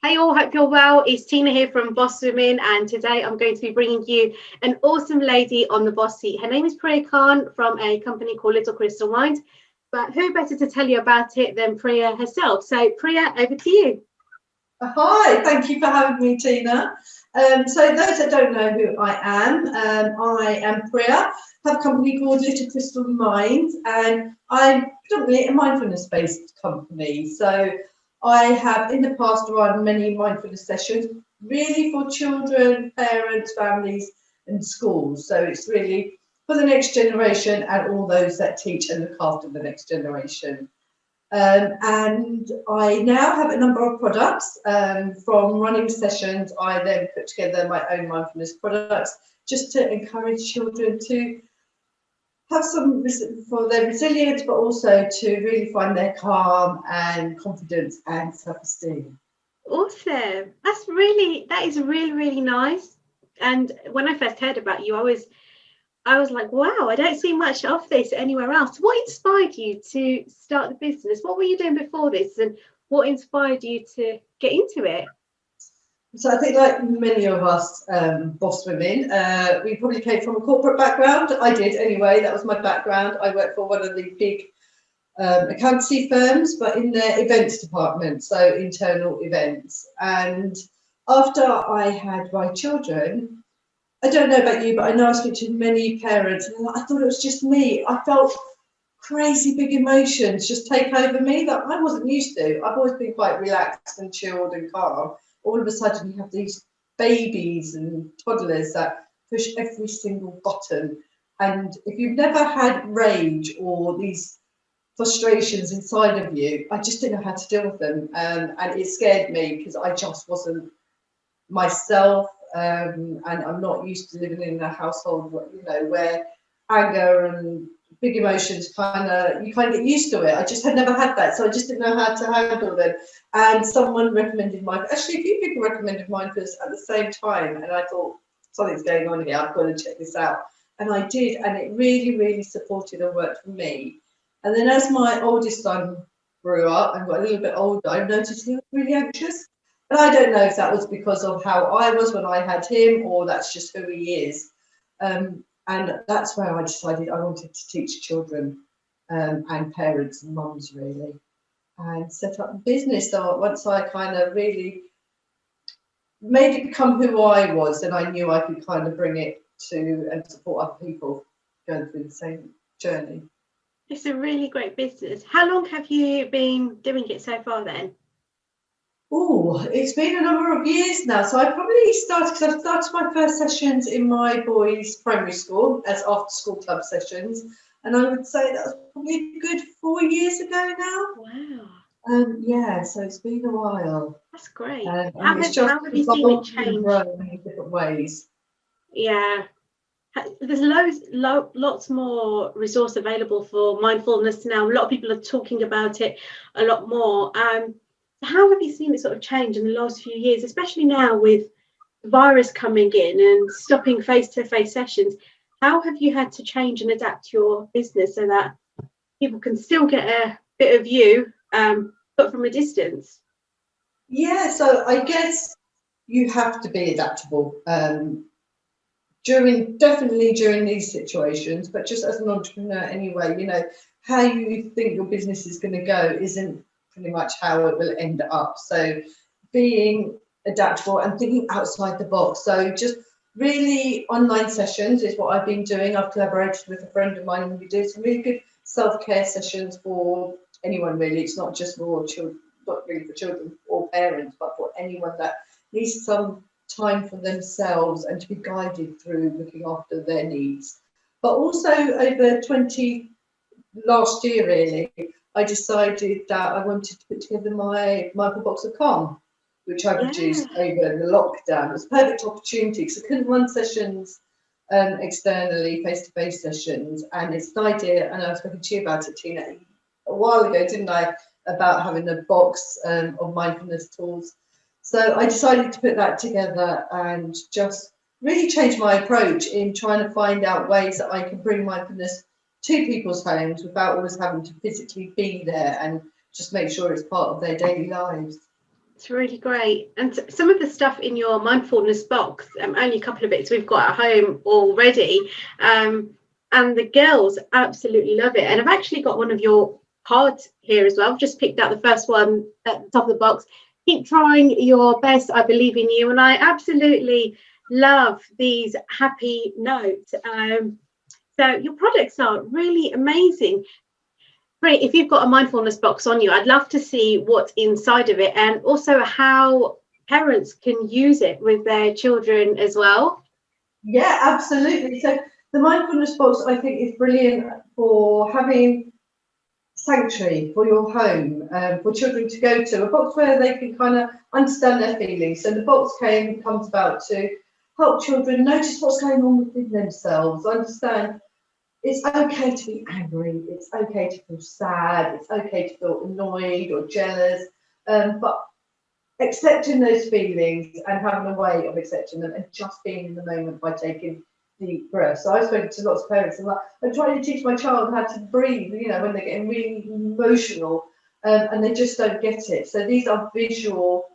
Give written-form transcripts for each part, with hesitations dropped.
Hey all, hope you're well. It's Tina here from Boss Women, and today I'm going to be bringing you an awesome lady on the boss seat. Her name is Priya Khan from a company called Little Crystal Mind. But who better to tell you about it than Priya herself? So Priya, over to you. Hi, thank you for having me, Tina. So those that don't know who I am Priya. I have a company called Little Crystal Mind, and I'm predominantly a mindfulness-based company. So I have in the past run many mindfulness sessions, really for children, parents, families, and schools. So it's really for the next generation and all those that teach and look after the next generation. And I now have a number of products from running sessions. I then put together my own mindfulness products just to encourage children to have some for their resilience, but also to really find their calm and confidence and self-esteem. Awesome. That is really, really nice. And when I first heard about you, I was like, wow, I don't see much of this anywhere else. What inspired you to start the business? What were you doing before this? And what inspired you to get into it? So I think, like many of us boss women, we probably came from a corporate background. I did anyway. That was my background. I worked for one of the big accountancy firms, but in their events department, so internal events. And after I had my children, I don't know about you, but I know I speak to many parents, and I thought it was just me. I felt crazy big emotions just take over me that I wasn't used to. I've always been quite relaxed and chilled and calm. All of a sudden, you have these babies and toddlers that push every single button. And if you've never had rage or these frustrations inside of you, I just didn't know how to deal with them. And it scared me because I just wasn't myself. And I'm not used to living in a household, where anger and big emotions you kind of get used to it. I just had never had that, so I just didn't know how to handle them. And someone recommended mindfulness. Actually, a few people recommended mindfulness at the same time, and I thought something's going on here. I've got to check this out, and I did, and it really, really supported and worked for me. And then as my oldest son grew up and got a little bit older, I noticed he was really anxious. And I don't know if that was because of how I was when I had him, or that's just who he is. And that's where I decided I wanted to teach children and parents and mums really, and set up a business. So once I kind of really made it become who I was, then I knew I could kind of bring it to and support other people going through the same journey. It's a really great business. How long have you been doing it so far then? Oh, it's been a number of years now. So I probably started, because I started my first sessions in my boys' primary school as after school club sessions. And I would say that was probably a good 4 years ago now. Wow. Yeah, so it's been a while. That's great. And How it's just have you seen it change? grown in different ways. Yeah. There's lots more resource available for mindfulness now. A lot of people are talking about it a lot more. How have you seen it sort of change in the last few years, especially now with the virus coming in and stopping face-to-face sessions? How have you had to change and adapt your business so that people can still get a bit of you, but from a distance? Yeah, so I guess you have to be adaptable. Definitely during these situations, but just as an entrepreneur anyway, how you think your business is going to go isn't pretty much how it will end up. So being adaptable and thinking outside the box. So just really online sessions is what I've been doing. I've collaborated with a friend of mine and we do some really good self-care sessions for anyone really. It's not just for children, not really for children or parents, but for anyone that needs some time for themselves and to be guided through looking after their needs. But also over last year really, I decided that I wanted to put together my Michael Box of Calm, which I produced over the lockdown. It was a perfect opportunity because I couldn't run sessions externally, face-to-face sessions, and it's an idea, and I was talking to you about it, Tina, a while ago, didn't I, about having a box of mindfulness tools. So I decided to put that together and just really change my approach in trying to find out ways that I can bring mindfulness to people's homes without always having to physically be there and just make sure it's part of their daily lives. It's really great. And some of the stuff in your mindfulness box, only a couple of bits we've got at home already, and the girls absolutely love it. And I've actually got one of your cards here as well. I've just picked out the first one at the top of the box. Keep trying your best. I believe in you. And I absolutely love these happy notes. So your products are really amazing. Great. If you've got a mindfulness box on you, I'd love to see what's inside of it, and also how parents can use it with their children as well. Yeah, absolutely. So the mindfulness box, I think, is brilliant for having sanctuary for your home, for children to go to, a box where they can kind of understand their feelings. So the box comes about to help children notice what's going on within themselves, understand it's okay to be angry, it's okay to feel sad, it's okay to feel annoyed or jealous, but accepting those feelings and having a way of accepting them and just being in the moment by taking deep breaths. So I've spoken to lots of parents and I'm trying to teach my child how to breathe, you know, when they're getting really emotional, and they just don't get it. So these are visual,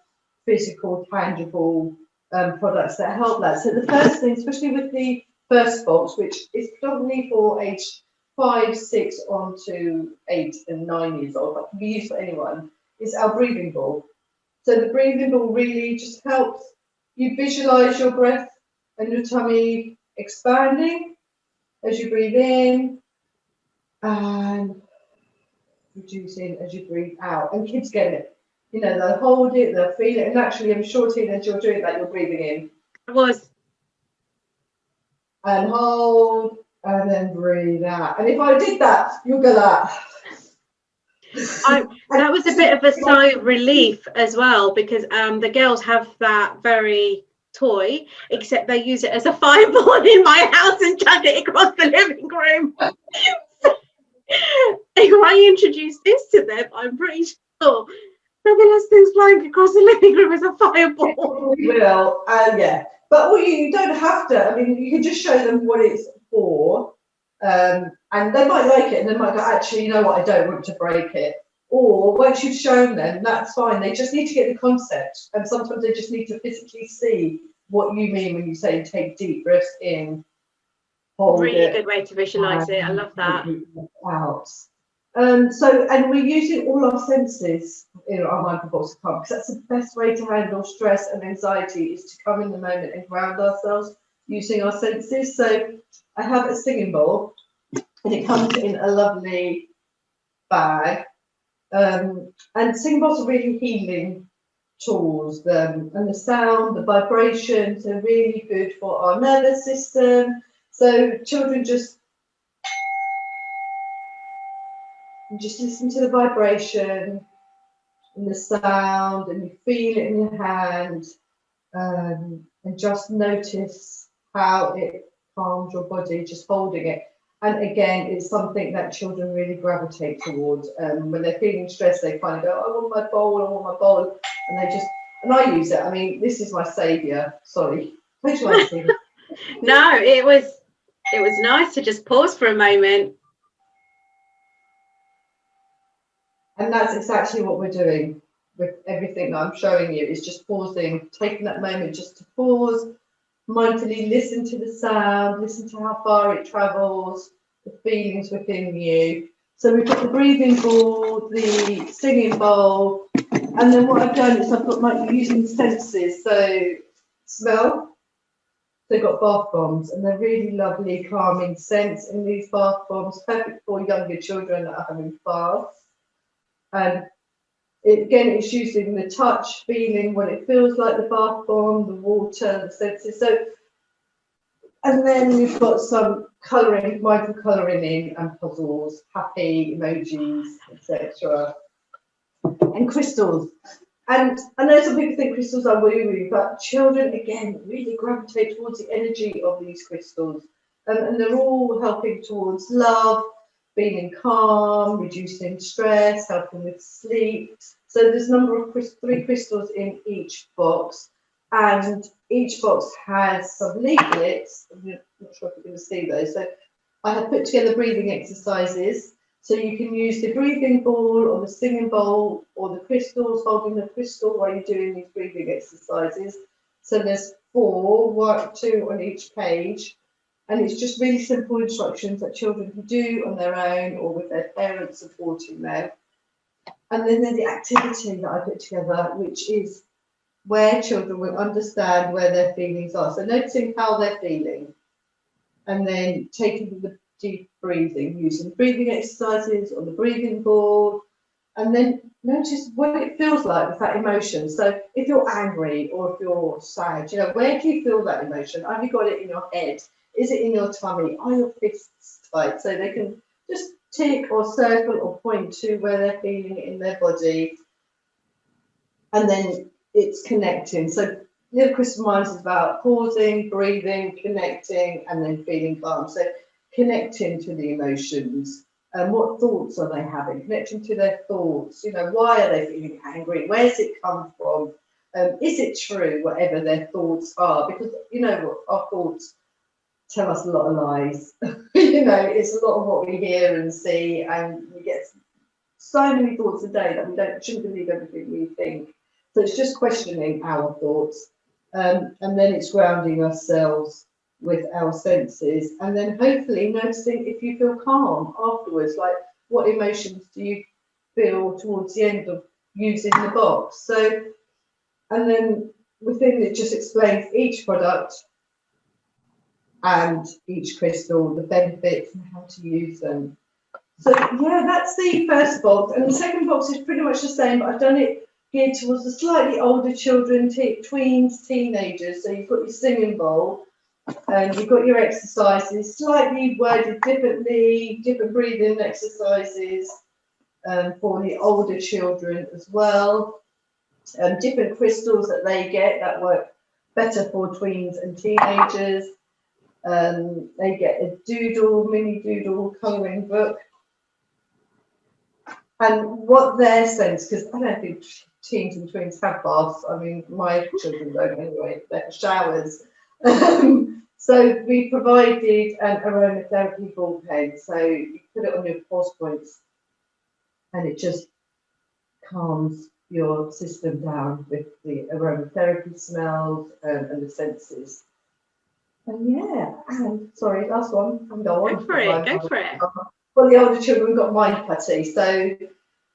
physical, tangible products that help that. So the first thing, especially with the first box, which is predominantly for age 5, 6 on to 8 and 9 years old, but can be used for anyone, is our breathing ball. So the breathing ball really just helps you visualize your breath and your tummy expanding as you breathe in and reducing as you breathe out. And kids get it. You know, they'll hold it, they'll feel it. And naturally, I'm sure teenagers, you're doing that, you're breathing in. I was. And hold, and then breathe out. And if I did that, you'll go that. That was a bit of a sigh of relief as well, because the girls have that very toy, except they use it as a fireball in my house and chuck it across the living room. If I introduce this to them, I'm pretty sure they'll be less things flying across the living room as a fireball. We will, yeah. But you don't have to. I mean, you can just show them what it's for, and they might like it, and they might go, actually, you know what, I don't want to break it. Or once you've shown them, that's fine. They just need to get the concept, and sometimes they just need to physically see what you mean when you say take deep breaths in, hold really it, good way to visualize it. I love that. Out. And we're using all our senses in our mindfulness because that's the best way to handle stress and anxiety, is to come in the moment and ground ourselves using our senses. So I have a singing bowl, and it comes in a lovely bag. And singing bowls are really healing tools. And the sound, the vibrations are really good for our nervous system. So children just listen to the vibration and the sound, and you feel it in your hand, and just notice how it calms your body, just holding it. And again, it's something that children really gravitate towards. When they're feeling stressed, they kind of go, I want my bowl, I want my bowl. And I use it. I mean, this is my saviour. Sorry. Which one? No, it was nice to just pause for a moment. And that's exactly what we're doing with everything that I'm showing you, is just pausing, taking that moment just to pause, mindfully listen to the sound, listen to how far it travels, the feelings within you. So we've got the breathing ball, the singing bowl, and then what I've done is I've got using senses. So smell, they've got bath bombs, and they're really lovely, calming scents in these bath bombs, perfect for younger children that are having baths. And again, it's using the touch, feeling what it feels like, the bath bomb, the water, the senses. So, and then we've got some colouring, mindful colouring in, and puzzles, happy emojis, etc. And crystals. And I know some people think crystals are woo-woo, but children, again, really gravitate towards the energy of these crystals. And they're all helping towards love, feeling calm, reducing stress, helping with sleep. So there's a number of 3 crystals in each box, and each box has some leaflets. I'm not sure if you're going to see those. So I have put together breathing exercises. So you can use the breathing ball or the singing bowl or the crystals, holding the crystal while you're doing these breathing exercises. So there's 2 on each page. And it's just really simple instructions that children can do on their own or with their parents supporting them. And then there's the activity that I put together, which is where children will understand where their feelings are. So noticing how they're feeling and then taking the deep breathing, using breathing exercises on the breathing board, and then notice what it feels like with that emotion. So if you're angry or if you're sad, where do you feel that emotion? Have you got it in your head? Is it in your tummy? Are your fists tight? So they can just tick or circle or point to where they're feeling it in their body. And then it's connecting. So Little Crystal Minds is about pausing, breathing, connecting, and then feeling calm. So connecting to the emotions. And what thoughts are they having? Connecting to their thoughts. Why are they feeling angry? Where's it come from? Is it true, whatever their thoughts are? Because our thoughts tell us a lot of lies. It's a lot of what we hear and see, and we get so many thoughts a day that we shouldn't believe everything we think. So it's just questioning our thoughts, and then it's grounding ourselves with our senses, and then hopefully noticing if you feel calm afterwards, like what emotions do you feel towards the end of using the box. So, and then within it just explains each product and each crystal, the benefits and how to use them. So yeah, that's the first box, and the second box is pretty much the same, but I've done it geared towards the slightly older children, tweens, teenagers. So you've got your singing bowl, and you've got your exercises, slightly worded differently, different breathing exercises for the older children as well. Different crystals that they get that work better for tweens and teenagers. They get a mini doodle colouring book. And what their sense, because I don't think teens and tweens have baths. I mean, my children don't anyway, they're showers. So we provided an aromatherapy ball pen. So you put it on your pulse points and it just calms your system down with the aromatherapy smells and the senses. And yeah, and sorry, last one. I'm going. Go for it. Go for it. Well, the older children got mind putty. So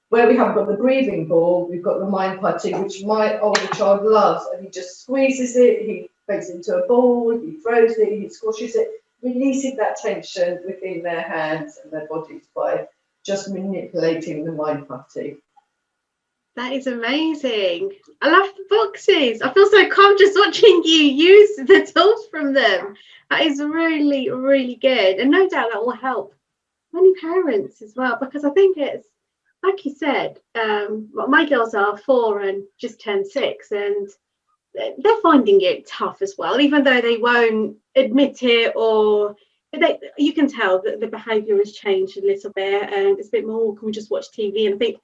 where we haven't got the breathing ball, we've got the mind putty, which my older child loves, and he just squeezes it, he makes it into a ball, he throws it, he squashes it, releasing that tension within their hands and their bodies by just manipulating the mind putty. That is amazing. I love the boxes. I feel so calm just watching you use the tools from them. That is really, really good. And no doubt that will help many parents as well, because I think it's, like you said, my girls are 4 and just turned 6, and they're finding it tough as well, even though they won't admit it, or you can tell that the behaviour has changed a little bit, and it's a bit more, can we just watch TV? And I think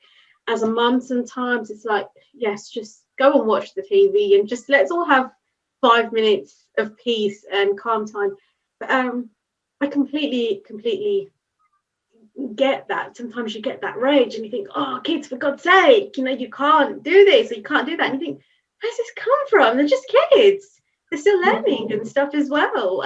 as a mum, sometimes it's like, yes, just go and watch the TV and just let's all have 5 minutes of peace and calm time. But I completely get that. Sometimes you get that rage and you think, oh, kids, for God's sake, you can't do this or you can't do that. And you think, where's this come from? They're just kids. They're still learning and stuff as well.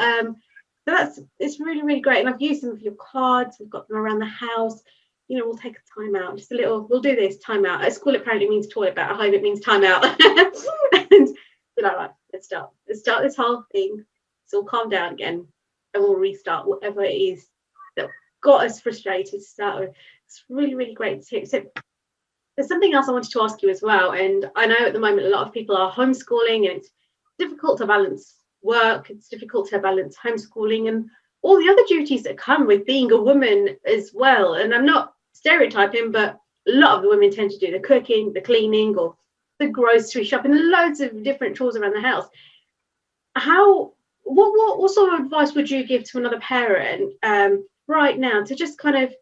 So it's really, really great. And I've used them for your cards. We've got them around the house. We'll take a time out, just a little, we'll do this, time out. At school, it apparently means toilet, but at home, it means time out. And we're like, right, let's start this whole thing. So we'll calm down again and we'll restart whatever it is that got us frustrated to start with. It's really, really great tip. So there's something else I wanted to ask you as well. And I know at the moment, a lot of people are homeschooling and it's difficult to balance work. It's difficult to balance homeschooling and all the other duties that come with being a woman as well. And I'm not stereotyping, but a lot of the women tend to do the cooking, the cleaning, or the grocery shopping, loads of different chores around the house. What sort of advice would you give to another parent right now to just kind of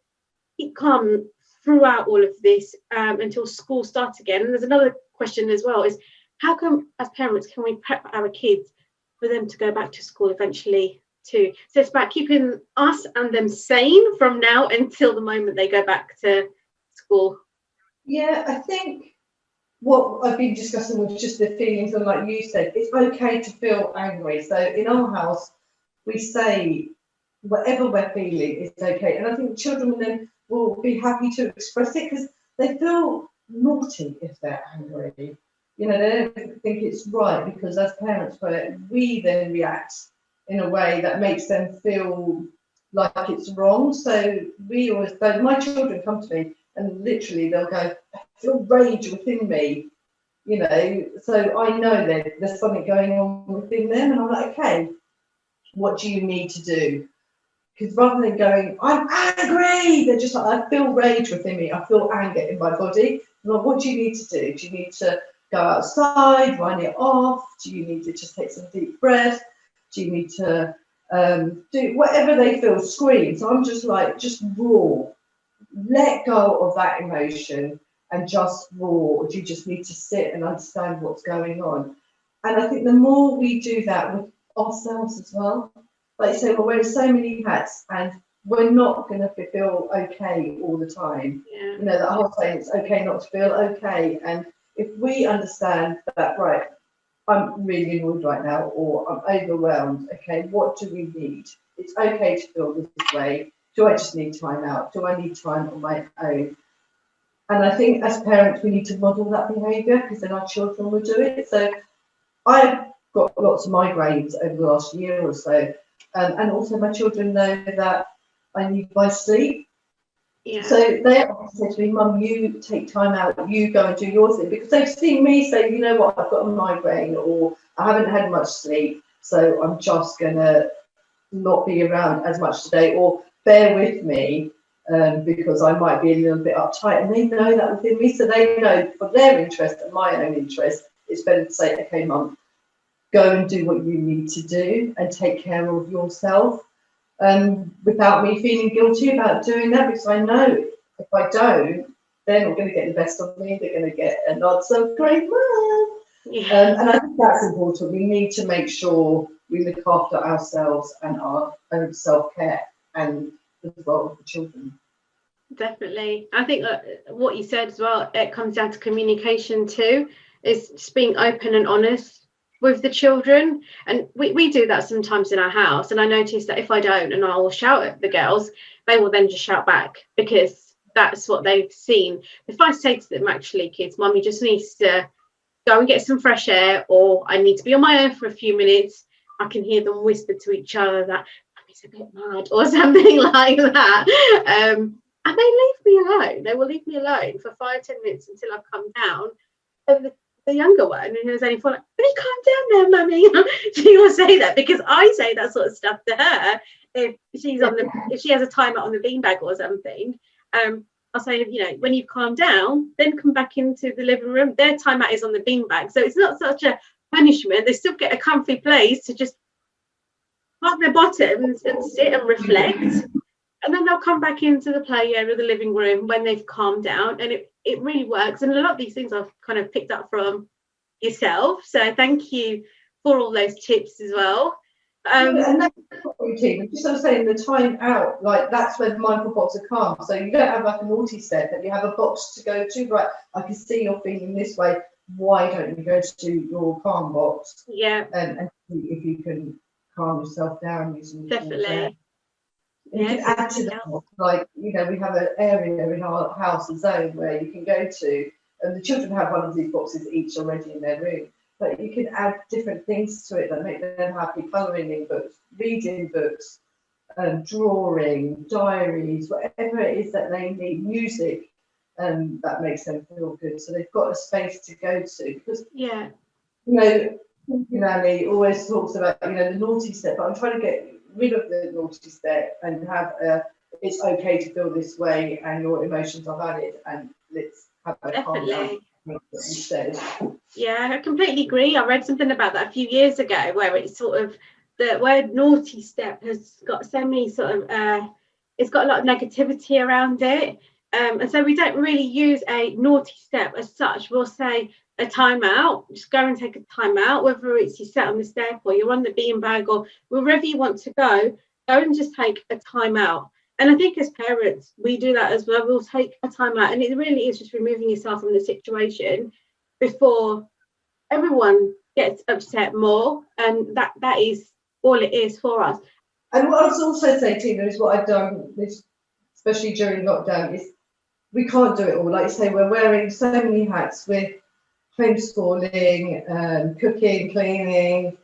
keep calm throughout all of this until school starts again? And there's another question as well, is how come as parents can we prep our kids for them to go back to school eventually too. So it's about keeping us and them sane from now until the moment they go back to school. Yeah, I think what I've been discussing was just the feelings, and like you said, it's okay to feel angry. So in our house, we say whatever we're feeling is okay, and I think children then will be happy to express it because they feel naughty if they're angry. You know, they don't think it's right because as parents, we then react in a way that makes them feel like it's wrong. So we always, so my children come to me and literally they'll go, I feel rage within me, you know, so I know that there's something going on within them, and I'm like, okay, what do you need to do? Because rather than going, I'm angry, they're just like, I feel rage within me, I feel anger in my body. I'm like, what do you need to do? Do you need to go outside, run it off? Do you need to just take some deep breaths? Do you need to do whatever they feel, scream? So I'm just like, just raw, let go of that emotion and just raw, or do you just need to sit and understand what's going on? And I think the more we do that with ourselves as well, like you say, we're wearing so many hats and we're not going to feel okay all the time. Yeah. You know, that whole saying, it's okay not to feel okay. And if we understand that, right, I'm really annoyed right now, or I'm overwhelmed, okay, what do we need? It's okay to feel this way. Do I just need time out? Do I need time on my own? And I think as parents, we need to model that behaviour because then our children will do it. So I've got lots of migraines over the last year or so. And also my children know that I need my sleep. Yeah. So they often say to me, Mum, you take time out, you go and do your thing, because they've seen me say, you know what, I've got a migraine, or I haven't had much sleep, so I'm just going to not be around as much today, or bear with me because I might be a little bit uptight. And they know that within me, so they know for their interest and my own interest, it's better to say, okay, Mum, go and do what you need to do and take care of yourself. Without me feeling guilty about doing that, because I know if I don't, they're not going to get the best of me. They're going to get a nod, so great, Mum. Yeah. And I think that's important. We need to make sure we look after ourselves and our own self-care, and as well with the children. Definitely. I think what you said as well, it comes down to communication too, is just being open and honest with the children. And we do that sometimes in our house. And I notice that if I don't, and I will shout at the girls, they will then just shout back because that's what they've seen. If I say to them, actually, kids, Mummy just needs to go and get some fresh air, or I need to be on my own for a few minutes, I can hear them whisper to each other that Mummy's a bit mad or something like that. And they leave me alone. They will leave me alone for 5-10 minutes until I've come down. And the younger one, who was only 4, like, will you calm down there, Mummy? She will say that because I say that sort of stuff to her. If she has a timer on the beanbag or something, I'll say, you know, when you've calmed down, then come back into the living room. Their timeout is on the beanbag, so it's not such a punishment. They still get a comfy place to just park their bottoms and sit and reflect. And then they'll come back into the play area of the living room when they've calmed down, and it really works. And a lot of these things I've kind of picked up from yourself, so thank you for all those tips as well. And that's routine. Just I'm saying, the time out, like that's where the mindful box are calm. So you don't have like a naughty step, but you have a box to go to. Right, I can see you're feeling this way. Why don't you go to your calm box? Yeah, and see if you can calm yourself down using definitely. You can add to that, like, you know, we have an area in our house, a zone where you can go to, and the children have one of these boxes each already in their room, but you can add different things to it that make them happy, colouring in books, reading books, drawing, diaries, whatever it is that they need, music, that makes them feel good. So they've got a space to go to, because, yeah, you know, Ali always talks about, you know, the naughty step, but I'm trying to get rid of the naughty step and have it's okay to feel this way and your emotions are valid, and let's have a calm down instead. Yeah, I completely agree. I read something about that a few years ago where it's sort of the word naughty step has got so many sort of it's got a lot of negativity around it. And so we don't really use a naughty step as such. We'll say a timeout. Just go and take a timeout, whether it's you sit on the step or you're on the beanbag or wherever you want to go and just take a timeout. And I think as parents, we do that as well. We'll take a timeout, and it really is just removing yourself from the situation before everyone gets upset more. And that is all it is for us. And what I was also saying, Tina, is what I've done, especially during lockdown, is we can't do it all. Like you say, we're wearing so many hats with homeschooling, cooking, cleaning,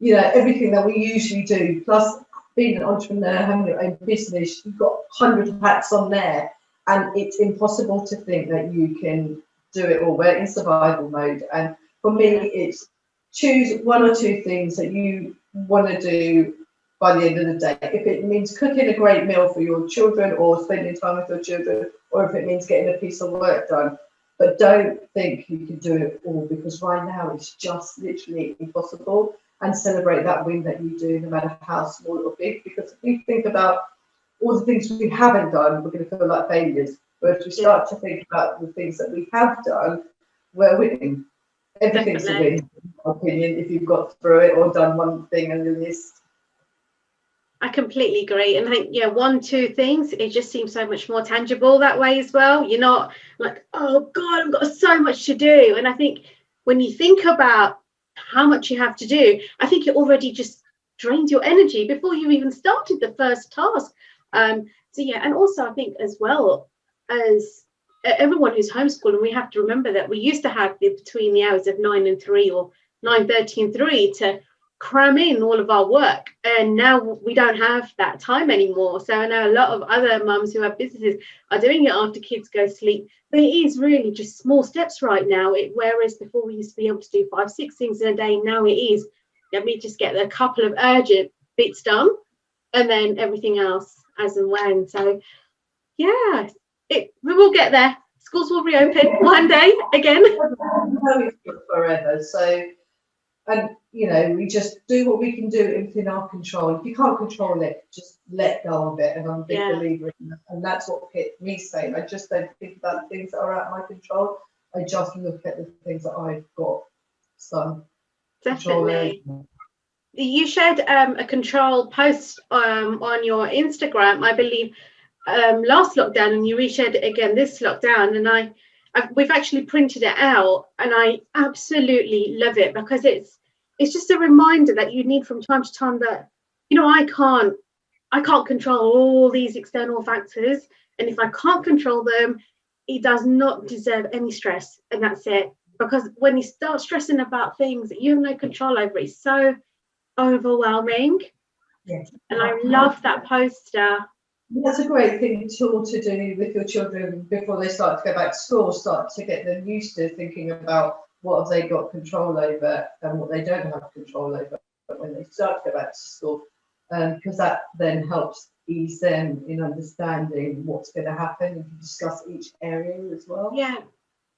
everything that we usually do. Plus, being an entrepreneur, having your own business, you've got hundreds of hats on there, and it's impossible to think that you can do it all. We're in survival mode, and for me, it's choose one or two things that you want to do by the end of the day. If it means cooking a great meal for your children or spending time with your children, or if it means getting a piece of work done. But don't think you can do it all, because right now it's just literally impossible. And celebrate that win that you do, no matter how small or big. Because if we think about all the things we haven't done, we're going to feel like failures. But if we start to think about the things that we have done, we're winning. Everything's a win, in my opinion, if you've got through it or done one thing on your list. I completely agree. And I think, 1, 2 things, it just seems so much more tangible that way as well. You're not like, oh God, I've got so much to do. And I think when you think about how much you have to do, I think it already just drains your energy before you even started the first task. And also I think as well as everyone who's homeschooling, we have to remember that we used to have between the hours of 9 and 3 or 9:30 and 3 to cram in all of our work, and now we don't have that time anymore. So I know a lot of other mums who have businesses are doing it after kids go to sleep, but it is really just small steps right now. Whereas before we used to be able to do 5, 6 things in a day, now it is let me just get a couple of urgent bits done and then everything else as and when. So we will get there. Schools will reopen one day again. Forever. So, and we just do what we can do within our control. If you can't control it, just let go of it. And I'm a big believer in that. And that's what kept me sane. I just don't think about the things that are out of my control. I just look at the things that I've got some Definitely. control over. You shared a control post on your Instagram, I believe, last lockdown, and you reshared it again this lockdown. And we've actually printed it out, and I absolutely love it, because it's just a reminder that you need from time to time that I can't control all these external factors, and if I can't control them, it does not deserve any stress, and that's it. Because when you start stressing about things that you have no control over, it's so overwhelming. Yes. And I love that poster. That's a great tool to do with your children before they start to go back to school. Start to get them used to thinking about what have they got control over and what they don't have control over when they start to go back to school, because that then helps ease them in understanding what's going to happen, and discuss each area as well. Yeah,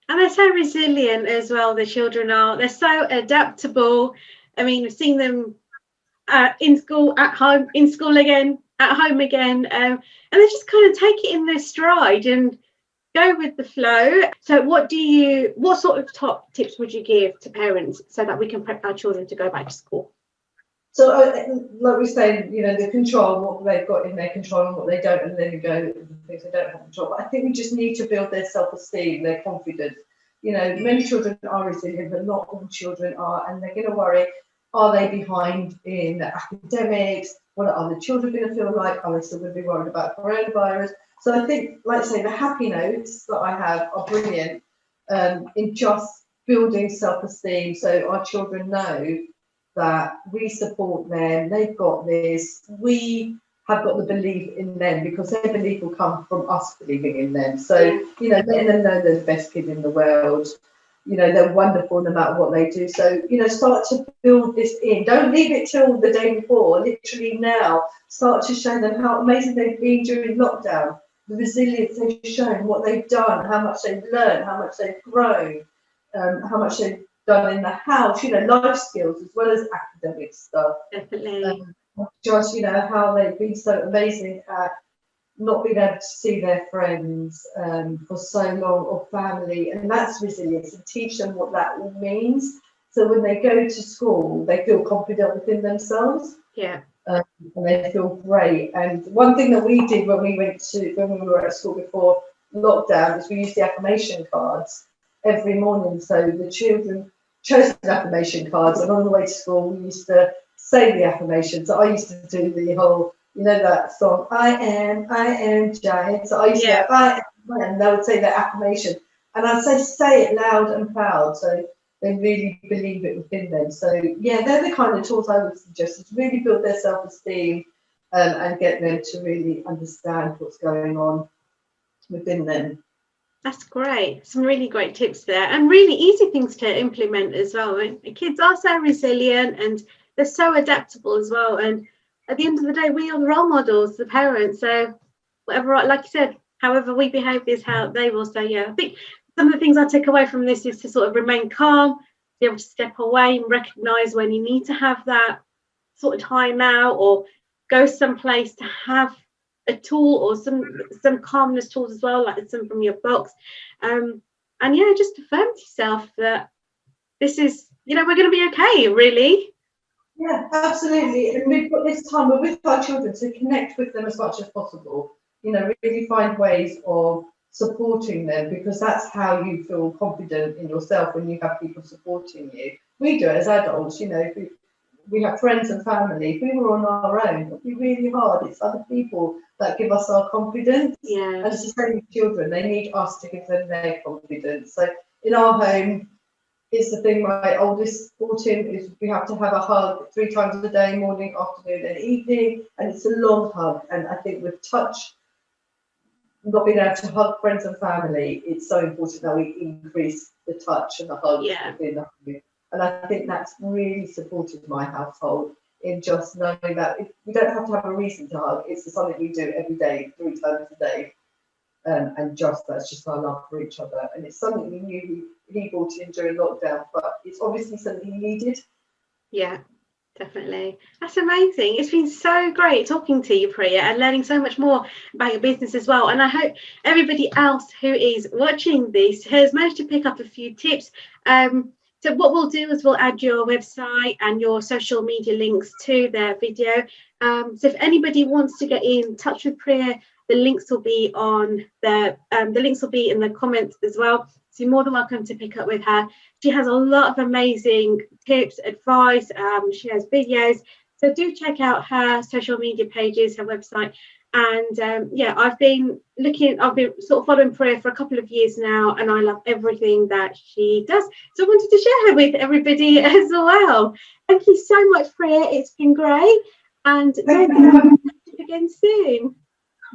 and they're so resilient as well. The children are. They're so adaptable. I mean, we've seen them in school, at home, in school again, at home again, and they just kind of take it in their stride and go with the flow. So what sort of top tips would you give to parents so that we can prep our children to go back to school? So like we say, the control, what they've got in their control and what they don't, and then you go the things they don't have control. But I think we just need to build their self-esteem, their confidence. Many children are resilient, but not all children are, and they're going to worry. Are they behind in academics? What are the children going to feel like? Are they still going to be worried about coronavirus? So I think, like I say, the happy notes that I have are brilliant in just building self-esteem, so our children know that we support them, they've got this, we have got the belief in them, because their belief will come from us believing in them. So, letting them know they're the best kid in the world, they're wonderful no matter what they do. So, start to build this in. Don't leave it till the day before, literally now. Start to show them how amazing they've been during lockdown, the resilience they've shown, what they've done, how much they've learned, how much they've grown, how much they've done in the house, life skills as well as academic stuff. Definitely. Just, how they've been so amazing at not being able to see their friends for so long, or family, and that's resilience, and teach them what that all means. So when they go to school, they feel confident within themselves. Yeah. And they feel great. And one thing that we did when we were at school before lockdown is we used the affirmation cards every morning. So the children chose the affirmation cards, and on the way to school we used to say the affirmations. So I used to do the whole, that song, I am giant. So I used to go, I am, and they would say their affirmation. And I'd say it loud and proud. So they really believe it within them. So yeah, they're the kind of tools I would suggest, is to really build their self-esteem and get them to really understand what's going on within them. That's great. Some really great tips there, and really easy things to implement as well. The kids are so resilient and they're so adaptable as well. And at the end of the day, we are the role models, the parents. So whatever, like you said, however we behave is how they will. So yeah, I think some of the things I take away from this is to sort of remain calm, be able to step away and recognize when you need to have that sort of time out, or go someplace to have a tool, or some calmness tools as well, like some from your box. And yeah, just affirm to yourself that this is, we're going to be okay, really. Yeah, absolutely. And we've got this time, we're with our children, to connect with them as much as possible. Really find ways of supporting them, because that's how you feel confident in yourself, when you have people supporting you. We do it as adults, if we have friends and family. If we were on our own, it would be really hard. It's other people that give us our confidence. Yeah. And it's the same with children. They need us to give them their confidence. So in our home, it's the thing my oldest brought in, is we have to have a hug 3 times a day, morning, afternoon and evening. And it's a long hug. And I think with touch, not being able to hug friends and family, it's so important that we increase the touch and the hugs within the home. And I think that's really supported my household, in just knowing that we don't have to have a reason to hug. It's something we do every day, 3 times a day. And that's just our love for each other. And it's something we knew he brought in during lockdown, but it's obviously something he needed. Yeah, definitely. That's amazing. It's been so great talking to you, Priya, and learning so much more about your business as well. And I hope everybody else who is watching this has managed to pick up a few tips. So what we'll do is we'll add your website and your social media links to their video. So if anybody wants to get in touch with Priya, the links will be on the links will be in the comments as well. So you're more than welcome to pick up with her. She has a lot of amazing tips, advice. She has videos. So do check out her social media pages, her website. And yeah, I've been sort of following Priya for a couple of years now, and I love everything that she does. So I wanted to share her with everybody as well. Thank you so much, Priya. It's been great. And maybe we'll catch up again soon.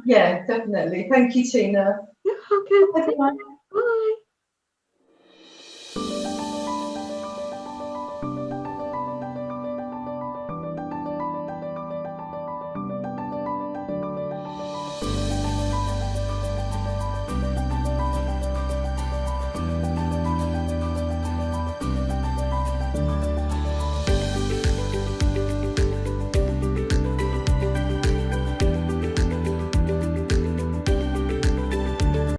Yeah, definitely. Thank you, Tina. You're welcome. Bye.